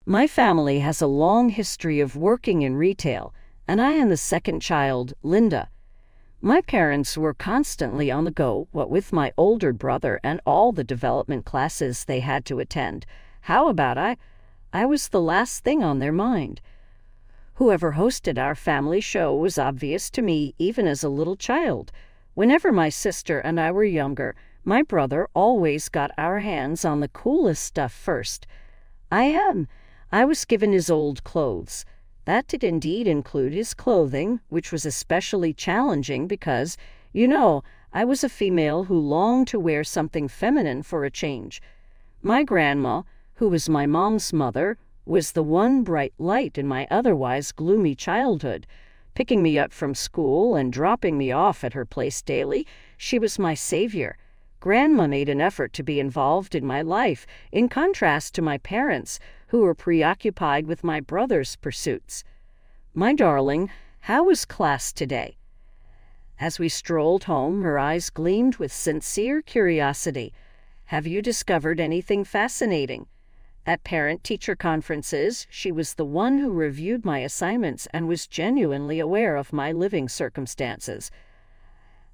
My family has a long history of working in retail, and I am the second child, Linda. My parents were constantly on the go, what with my older brother and all the development classes they had to attend. How about I? I was the last thing on their mind. Whoever hosted our family show was obvious to me even as a little child. Whenever my sister and I were younger, my brother always got our hands on the coolest stuff first. I was given his old clothes. That did indeed include his clothing, which was especially challenging because, I was a female who longed to wear something feminine for a change. My grandma, who was my mom's mother, was the one bright light in my otherwise gloomy childhood. Picking me up from school and dropping me off at her place daily, she was my savior. Grandma made an effort to be involved in my life, in contrast to my parents, who were preoccupied with my brother's pursuits. My darling, how was class today? As we strolled home, her eyes gleamed with sincere curiosity. Have you discovered anything fascinating? At parent-teacher conferences, she was the one who reviewed my assignments and was genuinely aware of my living circumstances.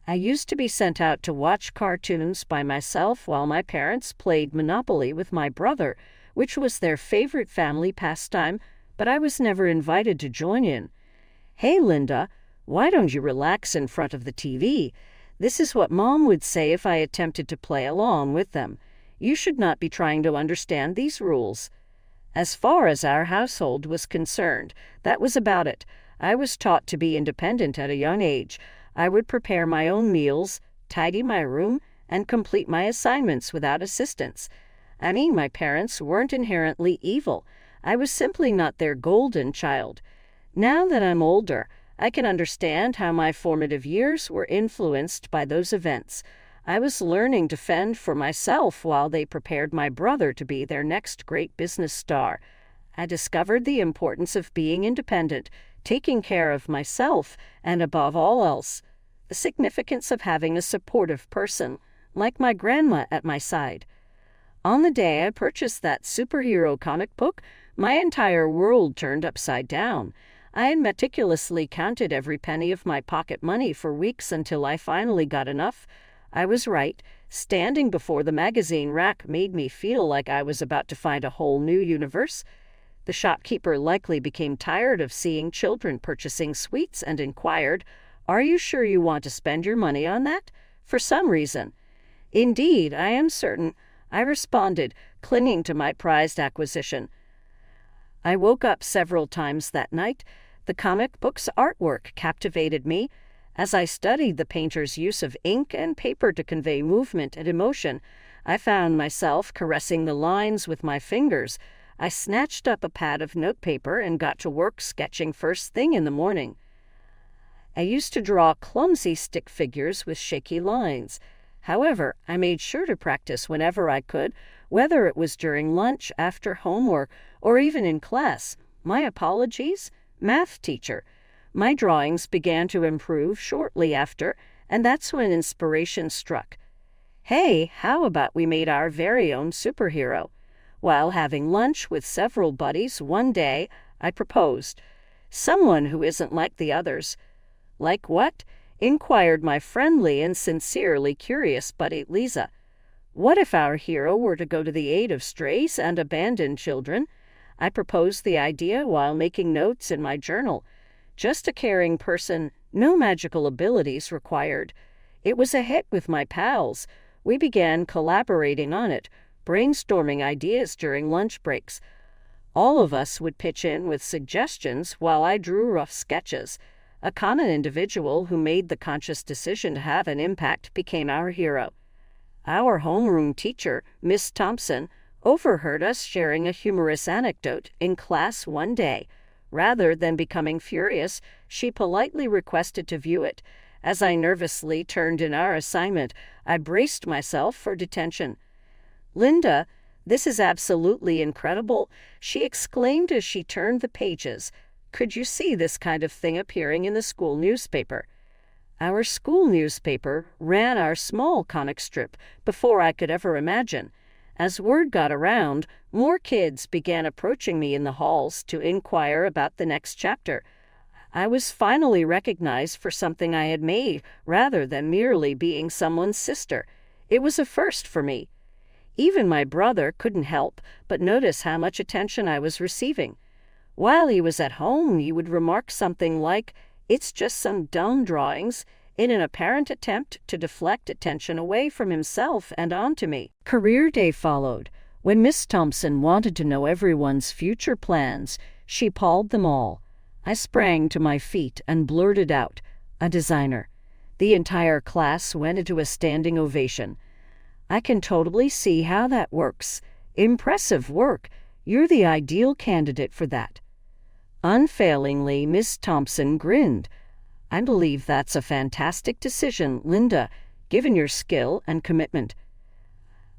I used to be sent out to watch cartoons by myself while my parents played Monopoly with my brother, which was their favorite family pastime, but I was never invited to join in. Hey, Linda, why don't you relax in front of the TV? This is what Mom would say if I attempted to play along with them. You should not be trying to understand these rules. As far as our household was concerned, that was about it. I was taught to be independent at a young age. I would prepare my own meals, tidy my room, and complete my assignments without assistance. My parents weren't inherently evil. I was simply not their golden child. Now that I'm older, I can understand how my formative years were influenced by those events. I was learning to fend for myself while they prepared my brother to be their next great business star. I discovered the importance of being independent, taking care of myself, and above all else, the significance of having a supportive person, like my grandma at my side. On the day I purchased that superhero comic book, my entire world turned upside down. I had meticulously counted every penny of my pocket money for weeks until I finally got enough. I was right. Standing before the magazine rack made me feel like I was about to find a whole new universe. The shopkeeper likely became tired of seeing children purchasing sweets and inquired, "Are you sure you want to spend your money on that?" For some reason. "Indeed, I am certain," I responded, clinging to my prized acquisition. I woke up several times that night. The comic book's artwork captivated me. As I studied the painter's use of ink and paper to convey movement and emotion, I found myself caressing the lines with my fingers. I snatched up a pad of notepaper and got to work sketching first thing in the morning. I used to draw clumsy stick figures with shaky lines. However, I made sure to practice whenever I could, whether it was during lunch, after homework, or even in class. My apologies, math teacher. My drawings began to improve shortly after, and that's when inspiration struck. Hey, how about we made our very own superhero? While having lunch with several buddies one day, I proposed. Someone who isn't like the others. Like what? Inquired my friendly and sincerely curious buddy Lisa. What if our hero were to go to the aid of strays and abandoned children? I proposed the idea while making notes in my journal. Just a caring person, no magical abilities required. It was a hit with my pals. We began collaborating on it, brainstorming ideas during lunch breaks. All of us would pitch in with suggestions while I drew rough sketches. A common individual who made the conscious decision to have an impact became our hero. Our homeroom teacher, Miss Thompson, overheard us sharing a humorous anecdote in class one day. Rather than becoming furious, she politely requested to view it. As I nervously turned in our assignment, I braced myself for detention. "Linda, this is absolutely incredible," she exclaimed as she turned the pages. "Could you see this kind of thing appearing in the school newspaper?" Our school newspaper ran our small comic strip before I could ever imagine. As word got around, more kids began approaching me in the halls to inquire about the next chapter. I was finally recognized for something I had made rather than merely being someone's sister. It was a first for me. Even my brother couldn't help but notice how much attention I was receiving. While he was at home, he would remark something like, "It's just some dumb drawings," in an apparent attempt to deflect attention away from himself and onto me. Career day followed. When Miss Thompson wanted to know everyone's future plans, she palled them all. I sprang to my feet and blurted out, "A designer." The entire class went into a standing ovation. "I can totally see how that works. Impressive work. You're the ideal candidate for that." Unfailingly, Miss Thompson grinned. "I believe that's a fantastic decision, Linda, given your skill and commitment."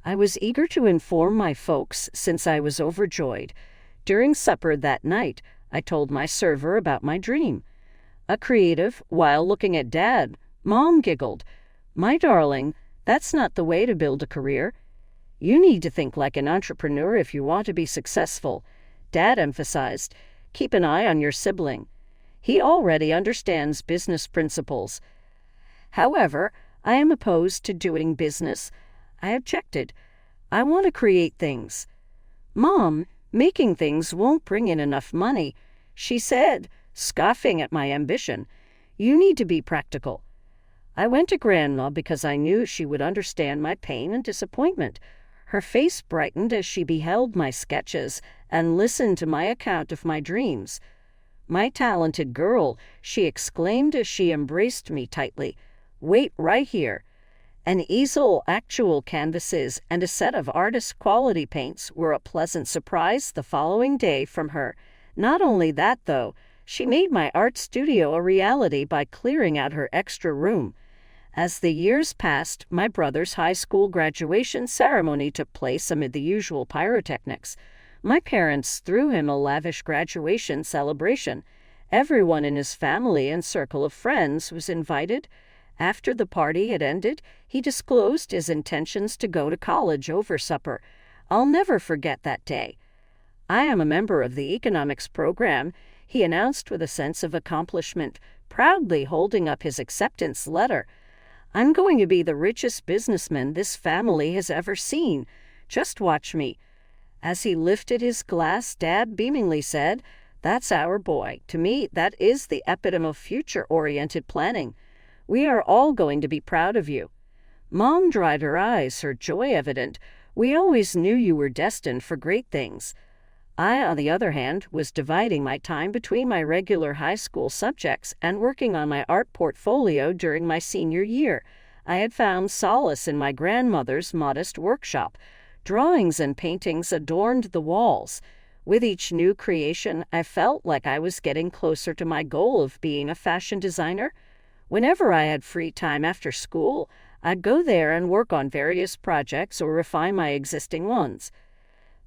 I was eager to inform my folks since I was overjoyed. During supper that night, I told my server about my dream. A creative, while looking at Dad, Mom giggled. "My darling, that's not the way to build a career. You need to think like an entrepreneur if you want to be successful." Dad emphasized, "Keep an eye on your sibling. He already understands business principles." However, I am opposed to doing business. I objected. "I want to create things." "Mom, making things won't bring in enough money," she said, scoffing at my ambition. "You need to be practical." I went to Grandma because I knew she would understand my pain and disappointment. Her face brightened as she beheld my sketches and listened to my account of my dreams. "My talented girl," she exclaimed as she embraced me tightly. "Wait right here." An easel, actual canvases, and a set of artist quality paints were a pleasant surprise the following day from her. Not only that, though, she made my art studio a reality by clearing out her extra room. As the years passed, my brother's high school graduation ceremony took place amid the usual pyrotechnics. My parents threw him a lavish graduation celebration. Everyone in his family and circle of friends was invited. After the party had ended, he disclosed his intentions to go to college over supper. I'll never forget that day. "I am a member of the economics program," he announced with a sense of accomplishment, proudly holding up his acceptance letter. "I'm going to be the richest businessman this family has ever seen. Just watch me." As he lifted his glass, Dad beamingly said, "That's our boy. To me, that is the epitome of future-oriented planning. We are all going to be proud of you." Mom dried her eyes, her joy evident. "We always knew you were destined for great things." I, on the other hand, was dividing my time between my regular high school subjects and working on my art portfolio during my senior year. I had found solace in my grandmother's modest workshop. Drawings and paintings adorned the walls. With each new creation, I felt like I was getting closer to my goal of being a fashion designer. Whenever I had free time after school, I'd go there and work on various projects or refine my existing ones.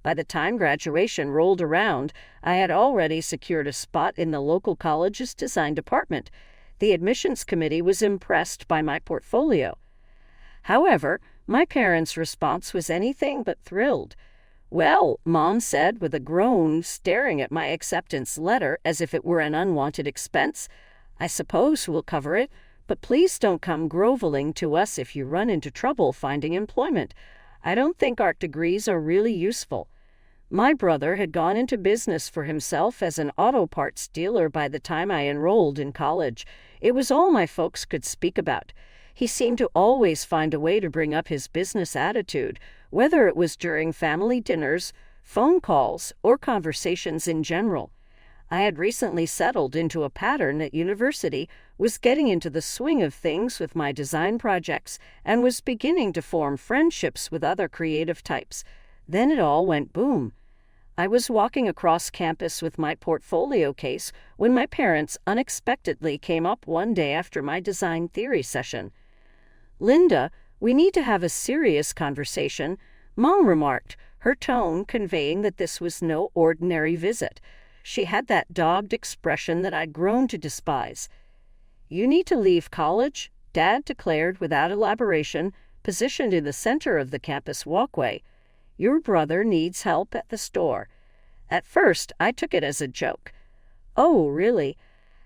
By the time graduation rolled around, I had already secured a spot in the local college's design department. The admissions committee was impressed by my portfolio. However, my parents' response was anything but thrilled. "Well," Mom said with a groan, staring at my acceptance letter as if it were an unwanted expense, "I suppose we'll cover it, but please don't come groveling to us if you run into trouble finding employment. I don't think art degrees are really useful." My brother had gone into business for himself as an auto parts dealer by the time I enrolled in college. It was all my folks could speak about. He seemed to always find a way to bring up his business attitude, whether it was during family dinners, phone calls, or conversations in general. I had recently settled into a pattern at university, was getting into the swing of things with my design projects, and was beginning to form friendships with other creative types. Then it all went boom. I was walking across campus with my portfolio case when my parents unexpectedly came up one day after my design theory session. "Linda, we need to have a serious conversation," Mom remarked, her tone conveying that this was no ordinary visit. She had that dogged expression that I'd grown to despise. "You need to leave college," Dad declared without elaboration, positioned in the center of the campus walkway. Your brother needs help at the store." At first, I took it as a joke. "Oh, really?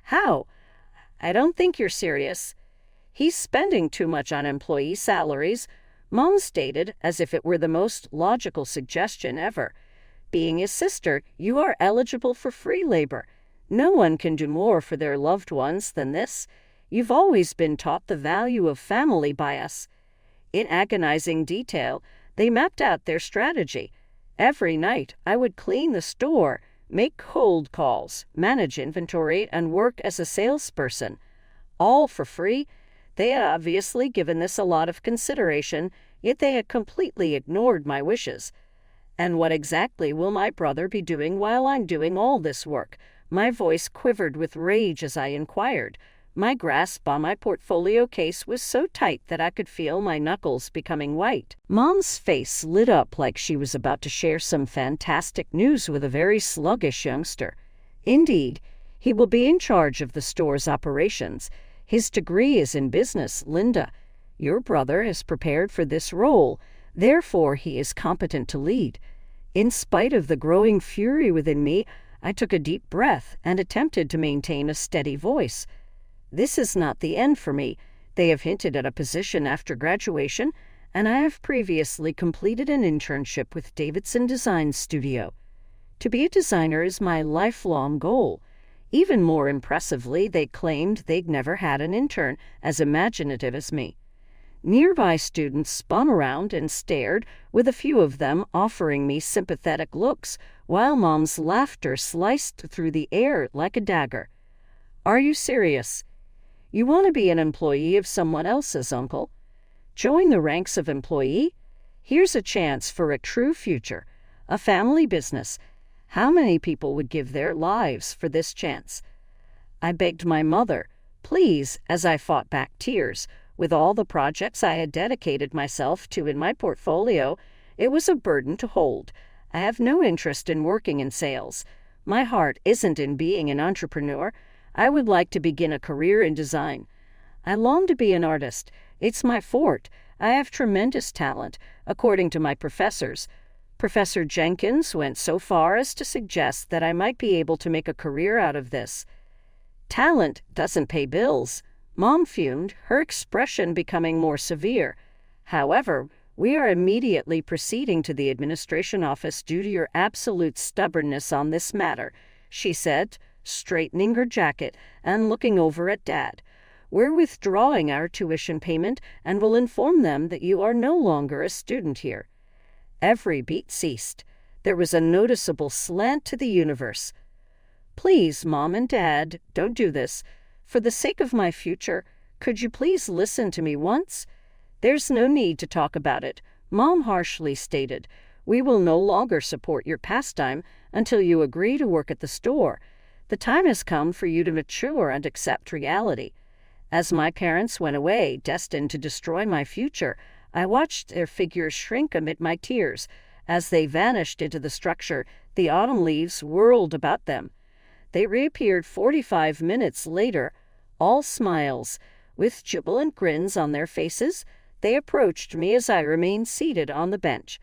How? I don't think you're serious." "He's spending too much on employee salaries," Mom stated as if it were the most logical suggestion ever. "Being his sister, you are eligible for free labor. No one can do more for their loved ones than this. You've always been taught the value of family by us." In agonizing detail, they mapped out their strategy. Every night, I would clean the store, make cold calls, manage inventory, and work as a salesperson. All for free. They had obviously given this a lot of consideration, yet they had completely ignored my wishes. "And what exactly will my brother be doing while I'm doing all this work?" My voice quivered with rage as I inquired. My grasp on my portfolio case was so tight that I could feel my knuckles becoming white. Mom's face lit up like she was about to share some fantastic news with a very sluggish youngster. "Indeed, he will be in charge of the store's operations. His degree is in business, Linda. Your brother is prepared for this role, therefore he is competent to lead." In spite of the growing fury within me, I took a deep breath and attempted to maintain a steady voice. "This is not the end for me. They have hinted at a position after graduation, and I have previously completed an internship with Davidson Design Studio. To be a designer is my lifelong goal." Even more impressively, they claimed they'd never had an intern as imaginative as me. Nearby students spun around and stared, with a few of them offering me sympathetic looks, while Mom's laughter sliced through the air like a dagger. "Are you serious? You want to be an employee of someone else's, Uncle? Join the ranks of employee? Here's a chance for a true future, a family business. How many people would give their lives for this chance?" I begged my mother, please, as I fought back tears. With all the projects I had dedicated myself to in my portfolio, it was a burden to hold. I have no interest in working in sales. My heart isn't in being an entrepreneur. I would like to begin a career in design. I long to be an artist. It's my forte. I have tremendous talent, according to my professors. Professor Jenkins went so far as to suggest that I might be able to make a career out of this. "Talent doesn't pay bills," Mom fumed, her expression becoming more severe. "However, we are immediately proceeding to the administration office due to your absolute stubbornness on this matter," she said, straightening her jacket and looking over at Dad. "We're withdrawing our tuition payment and will inform them that you are no longer a student here." Every beat ceased. There was a noticeable slant to the universe. "Please, Mom and Dad, don't do this. For the sake of my future, could you please listen to me once?" "There's no need to talk about it," Mom harshly stated. "We will no longer support your pastime until you agree to work at the store. The time has come for you to mature and accept reality." As my parents went away, destined to destroy my future, I watched their figures shrink amid my tears. As they vanished into the structure, the autumn leaves whirled about them. They reappeared 45 minutes later, all smiles. With jubilant grins on their faces, they approached me as I remained seated on the bench.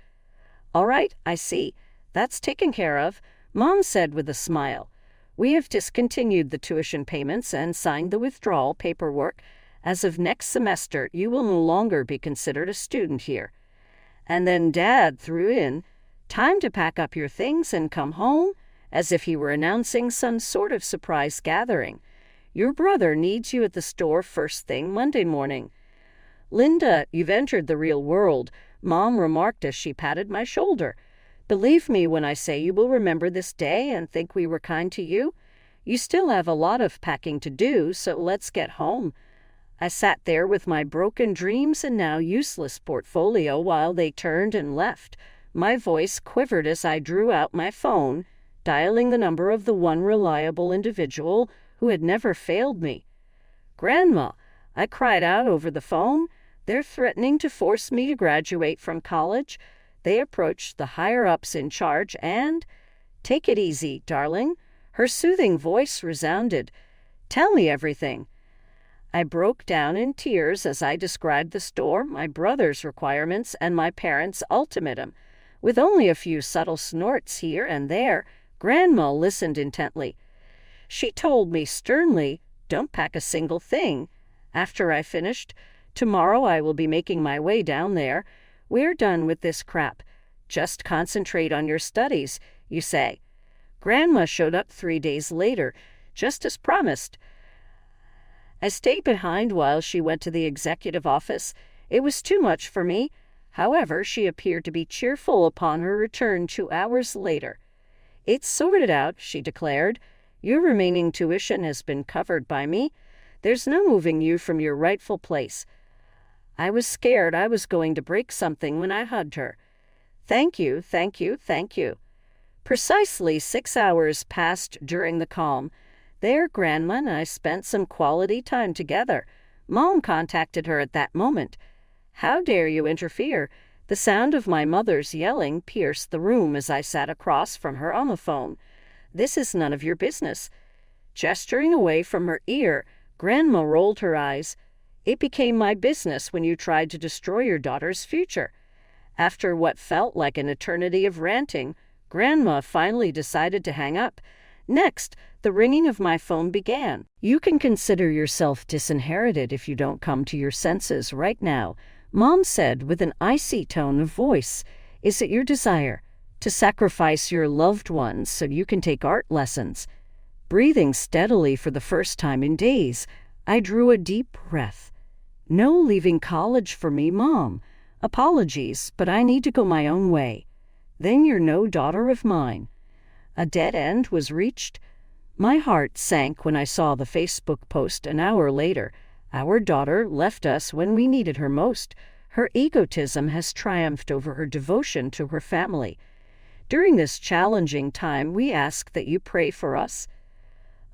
"All right, I see. That's taken care of," Mom said with a smile. "We have discontinued the tuition payments and signed the withdrawal paperwork. As of next semester, you will no longer be considered a student here." And then Dad threw in, "Time to pack up your things and come home," as if he were announcing some sort of surprise gathering. "Your brother needs you at the store first thing Monday morning." "Linda, you've entered the real world," Mom remarked as she patted my shoulder. "Believe me when I say you will remember this day and think we were kind to you. You still have a lot of packing to do, so let's get home." I sat there with my broken dreams and now useless portfolio while they turned and left. My voice quivered as I drew out my phone, dialing the number of the one reliable individual who had never failed me. "Grandma," I cried out over the phone, "they're threatening to force me to graduate from college." They approached the higher-ups in charge and, "Take it easy, darling." Her soothing voice resounded. "Tell me everything." I broke down in tears as I described the store, my brother's requirements, and my parents' ultimatum. With only a few subtle snorts here and there, Grandma listened intently. She told me sternly, "Don't pack a single thing." After I finished, "Tomorrow I will be making my way down there. We're done with this crap. Just concentrate on your studies, you say." Grandma showed up 3 days later, just as promised. I stayed behind while she went to the executive office. It was too much for me. However, she appeared to be cheerful upon her return 2 hours later. "It's sorted out," she declared. "Your remaining tuition has been covered by me. There's no moving you from your rightful place." I was scared I was going to break something when I hugged her. "Thank you, thank you, thank you." Precisely 6 hours passed during the calm. There, Grandma and I spent some quality time together. Mom contacted her at that moment. "How dare you interfere?" The sound of my mother's yelling pierced the room as I sat across from her on the phone. "This is none of your business." Gesturing away from her ear, Grandma rolled her eyes. "It became my business when you tried to destroy your daughter's future." After what felt like an eternity of ranting, Grandma finally decided to hang up. Next, the ringing of my phone began. "You can consider yourself disinherited if you don't come to your senses right now," Mom said with an icy tone of voice. "Is it your desire to sacrifice your loved ones so you can take art lessons?" Breathing steadily for the first time in days, I drew a deep breath. "No leaving college for me, Mom. Apologies, but I need to go my own way. Then you're no daughter of mine." A dead end was reached. My heart sank when I saw the Facebook post an hour later. "Our daughter left us when we needed her most. Her egotism has triumphed over her devotion to her family. During this challenging time, we ask that you pray for us."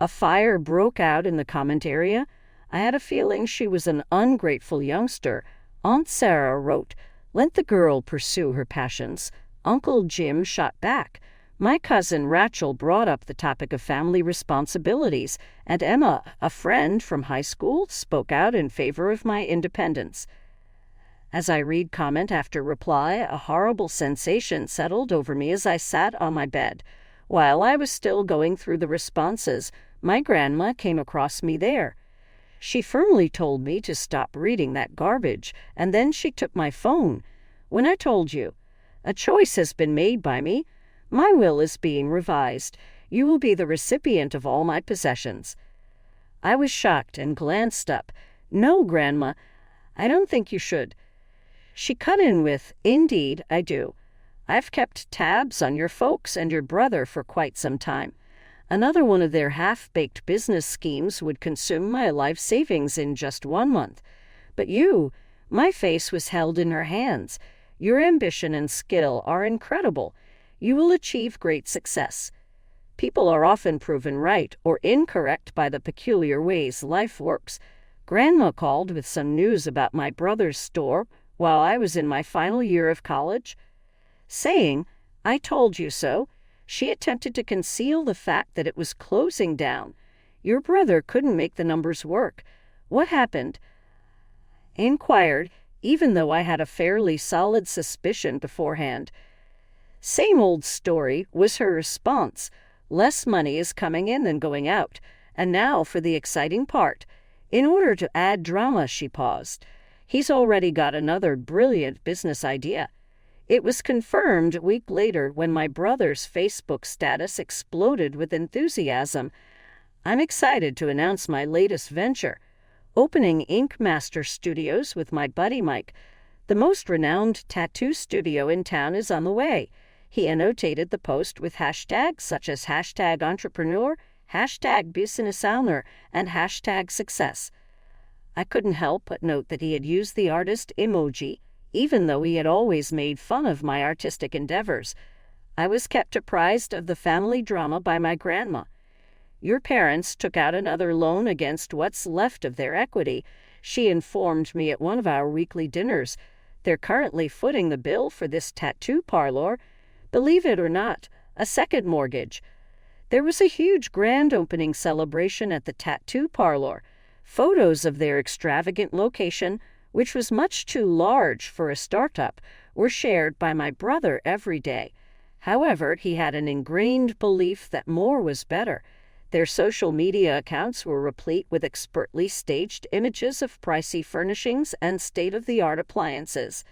A fire broke out in the comment area. I had a feeling she was an ungrateful youngster. Aunt Sarah wrote, "Let the girl pursue her passions." Uncle Jim shot back. My cousin Rachel brought up the topic of family responsibilities, and Emma, a friend from high school, spoke out in favor of my independence. As I read comment after reply, a horrible sensation settled over me as I sat on my bed. While I was still going through the responses, my grandma came across me there. She firmly told me to stop reading that garbage, and then she took my phone. "When I told you, a choice has been made by me. My will is being revised. You will be the recipient of all my possessions." I was shocked and glanced up. "No, Grandma, I don't think you should." She cut in with, "Indeed, I do. I've kept tabs on your folks and your brother for quite some time. Another one of their half-baked business schemes would consume my life savings in just 1 month. But you," my face was held in her hands, "your ambition and skill are incredible. You will achieve great success. People are often proven right or incorrect by the peculiar ways life works." Grandma called with some news about my brother's store while I was in my final year of college. Saying, "I told you so," she attempted to conceal the fact that it was closing down. "Your brother couldn't make the numbers work. What happened?" I inquired, even though I had a fairly solid suspicion beforehand. "Same old story," was her response. "Less money is coming in than going out. And now for the exciting part." In order to add drama, she paused. "He's already got another brilliant business idea." It was confirmed a week later when my brother's Facebook status exploded with enthusiasm. "I'm excited to announce my latest venture, opening Ink Master Studios with my buddy Mike. The most renowned tattoo studio in town is on the way." He annotated the post with hashtags such as #entrepreneur, #businessowner, and #success. I couldn't help but note that he had used the artist emoji, even though he had always made fun of my artistic endeavors. I was kept apprised of the family drama by my grandma. "Your parents took out another loan against what's left of their equity," she informed me at one of our weekly dinners. "They're currently footing the bill for this tattoo parlor. Believe it or not, a second mortgage." There was a huge grand opening celebration at the tattoo parlor. Photos of their extravagant location, which was much too large for a startup, were shared by my brother every day. However, he had an ingrained belief that more was better. Their social media accounts were replete with expertly staged images of pricey furnishings and state-of-the-art appliances.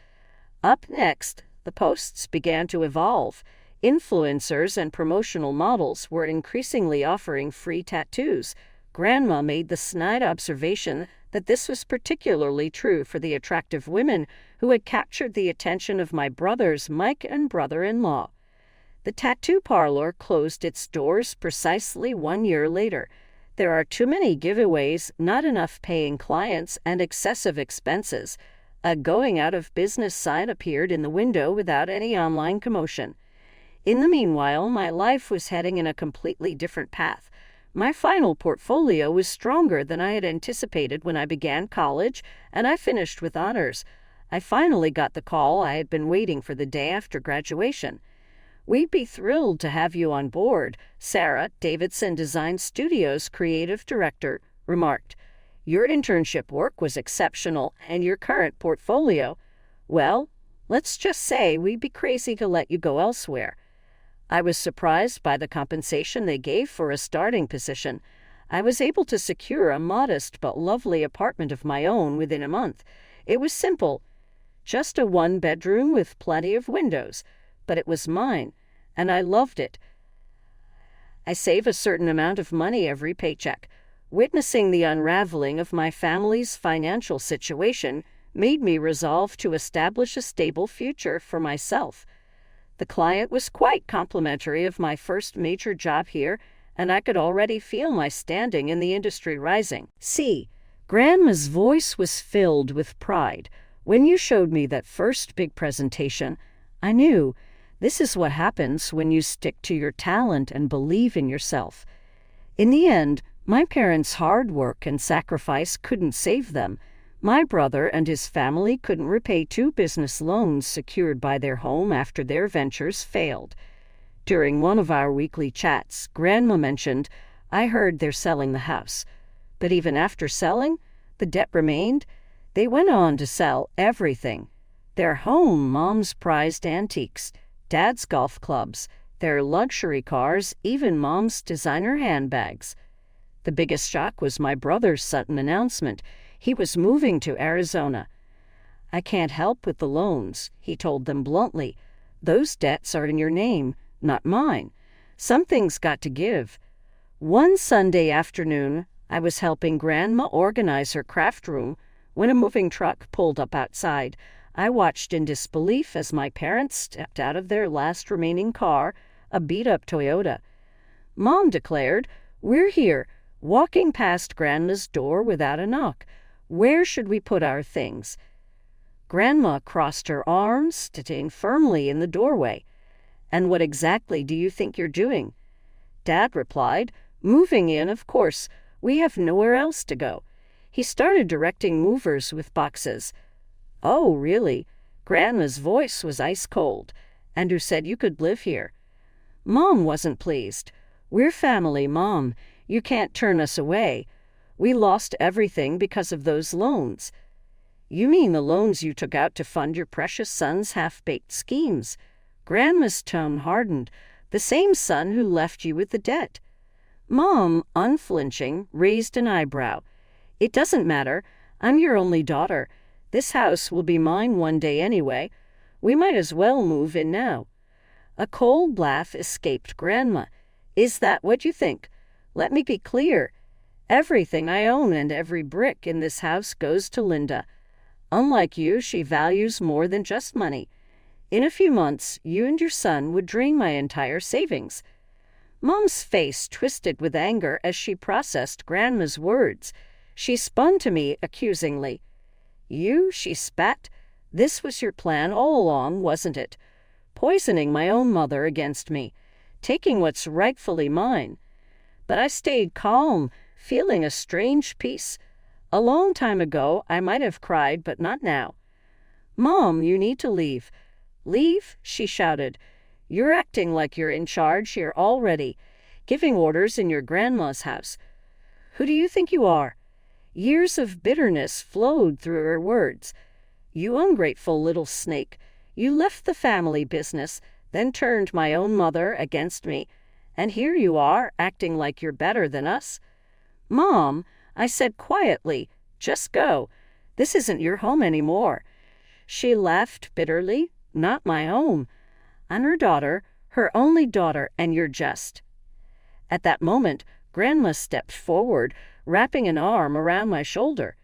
Up next, the posts began to evolve. Influencers and promotional models were increasingly offering free tattoos. Grandma made the snide observation that this was particularly true for the attractive women who had captured the attention of my brothers Mike and brother-in-law. The tattoo parlor closed its doors precisely 1 year later. There are too many giveaways, not enough paying clients, and excessive expenses. A going out of business sign appeared in the window without any online commotion. In the meanwhile, my life was heading in a completely different path. My final portfolio was stronger than I had anticipated when I began college, and I finished with honors. I finally got the call I had been waiting for the day after graduation. "We'd be thrilled to have you on board," Sarah, Davidson Design Studios' creative director, remarked. "Your internship work was exceptional, and your current portfolio, well, let's just say we'd be crazy to let you go elsewhere." I was surprised by the compensation they gave for a starting position. I was able to secure a modest but lovely apartment of my own within a month. It was simple, just a one-bedroom with plenty of windows, but it was mine, and I loved it. I save a certain amount of money every paycheck. Witnessing the unraveling of my family's financial situation made me resolve to establish a stable future for myself. The client was quite complimentary of my first major job here, and I could already feel my standing in the industry rising. See, Grandma's voice was filled with pride. When you showed me that first big presentation, I knew this is what happens when you stick to your talent and believe in yourself. In the end, my parents' hard work and sacrifice couldn't save them. My brother and his family couldn't repay 2 business loans secured by their home after their ventures failed. During one of our weekly chats, Grandma mentioned, "I heard they're selling the house." But even after selling, the debt remained. They went on to sell everything. Their home, Mom's prized antiques, Dad's golf clubs, their luxury cars, even Mom's designer handbags. The biggest shock was my brother's sudden announcement. He was moving to Arizona. "I can't help with the loans," he told them bluntly. "Those debts are in your name, not mine. Something's got to give." One Sunday afternoon, I was helping Grandma organize her craft room when a moving truck pulled up outside. I watched in disbelief as my parents stepped out of their last remaining car, a beat-up Toyota. Mom declared, "We're here," walking past Grandma's door without a knock. "Where should we put our things?" Grandma crossed her arms, sitting firmly in the doorway. "And what exactly do you think you're doing?" Dad replied, "Moving in, of course. We have nowhere else to go." He started directing movers with boxes. "Oh, really?" Grandma's voice was ice cold. "And who said you could live here?" Mom wasn't pleased. "We're family, Mom. You can't turn us away. We lost everything because of those loans." "You mean the loans you took out to fund your precious son's half-baked schemes?" Grandma's tone hardened. "The same son who left you with the debt." Mom, unflinching, raised an eyebrow. "It doesn't matter. I'm your only daughter. This house will be mine one day anyway. We might as well move in now." A cold laugh escaped Grandma. "Is that what you think? Let me be clear. Everything I own and every brick in this house goes to Linda. Unlike you, she values more than just money. In a few months, you and your son would drain my entire savings." Mom's face twisted with anger as she processed Grandma's words. She spun to me accusingly. "You?" she spat. "This was your plan all along, wasn't it? Poisoning my own mother against me, taking what's rightfully mine." But I stayed calm, feeling a strange peace. A long time ago, I might have cried, but not now. "Mom, you need to leave." "Leave?" she shouted. "You're acting like you're in charge here already, giving orders in your grandma's house. Who do you think you are?" Years of bitterness flowed through her words. "You ungrateful little snake. You left the family business, then turned my own mother against me, and here you are, acting like you're better than us." "Mom," I said quietly, "just go. This isn't your home anymore." She laughed bitterly. "Not my home. I'm her daughter, her only daughter, and you're just—" At that moment, Grandma stepped forward, wrapping an arm around my shoulder.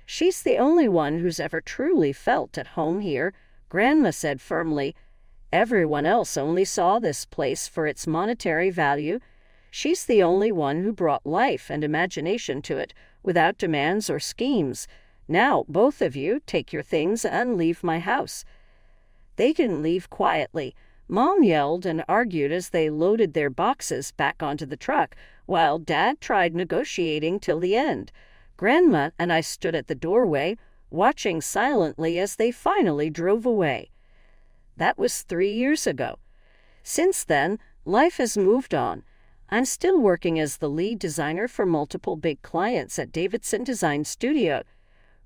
"She's the only one who's ever truly felt at home here," Grandma said firmly. "Everyone else only saw this place for its monetary value. She's the only one who brought life and imagination to it, without demands or schemes. Now, both of you, take your things and leave my house." They didn't leave quietly. Mom yelled and argued as they loaded their boxes back onto the truck, while Dad tried negotiating till the end. Grandma and I stood at the doorway, watching silently as they finally drove away. That was 3 years ago. Since then, life has moved on. I'm still working as the lead designer for multiple big clients at Davidson Design Studio.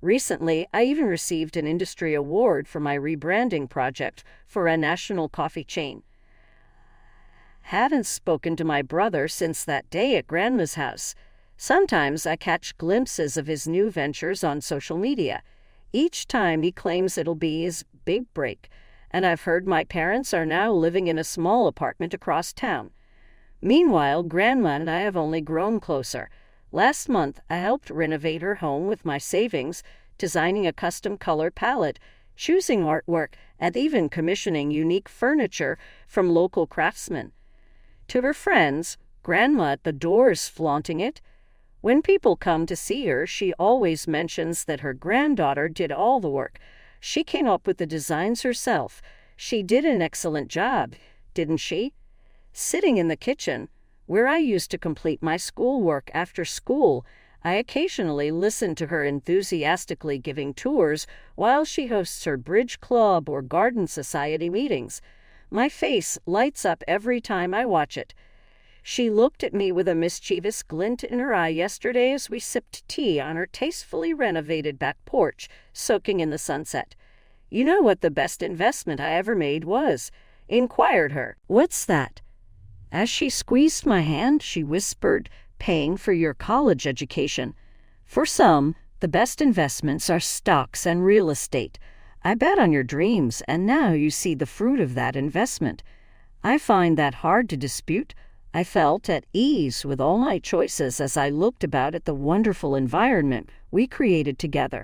Recently, I even received an industry award for my rebranding project for a national coffee chain. Haven't spoken to my brother since that day at Grandma's house. Sometimes I catch glimpses of his new ventures on social media. Each time he claims it'll be his big break, and I've heard my parents are now living in a small apartment across town. Meanwhile, Grandma and I have only grown closer. Last month, I helped renovate her home with my savings, designing a custom color palette, choosing artwork, and even commissioning unique furniture from local craftsmen. To her friends, Grandma at the door's flaunting it. When people come to see her, she always mentions that her granddaughter did all the work. She came up with the designs herself. She did an excellent job, didn't she? Sitting in the kitchen, where I used to complete my schoolwork after school, I occasionally listen to her enthusiastically giving tours while she hosts her bridge club or garden society meetings. My face lights up every time I watch it. She looked at me with a mischievous glint in her eye yesterday as we sipped tea on her tastefully renovated back porch, soaking in the sunset. "You know what the best investment I ever made was?" inquired her. "What's that?" As she squeezed my hand, she whispered, "Paying for your college education. For some, the best investments are stocks and real estate. I bet on your dreams, and now you see the fruit of that investment. I find that hard to dispute. I felt at ease with all my choices as I looked about at the wonderful environment we created together."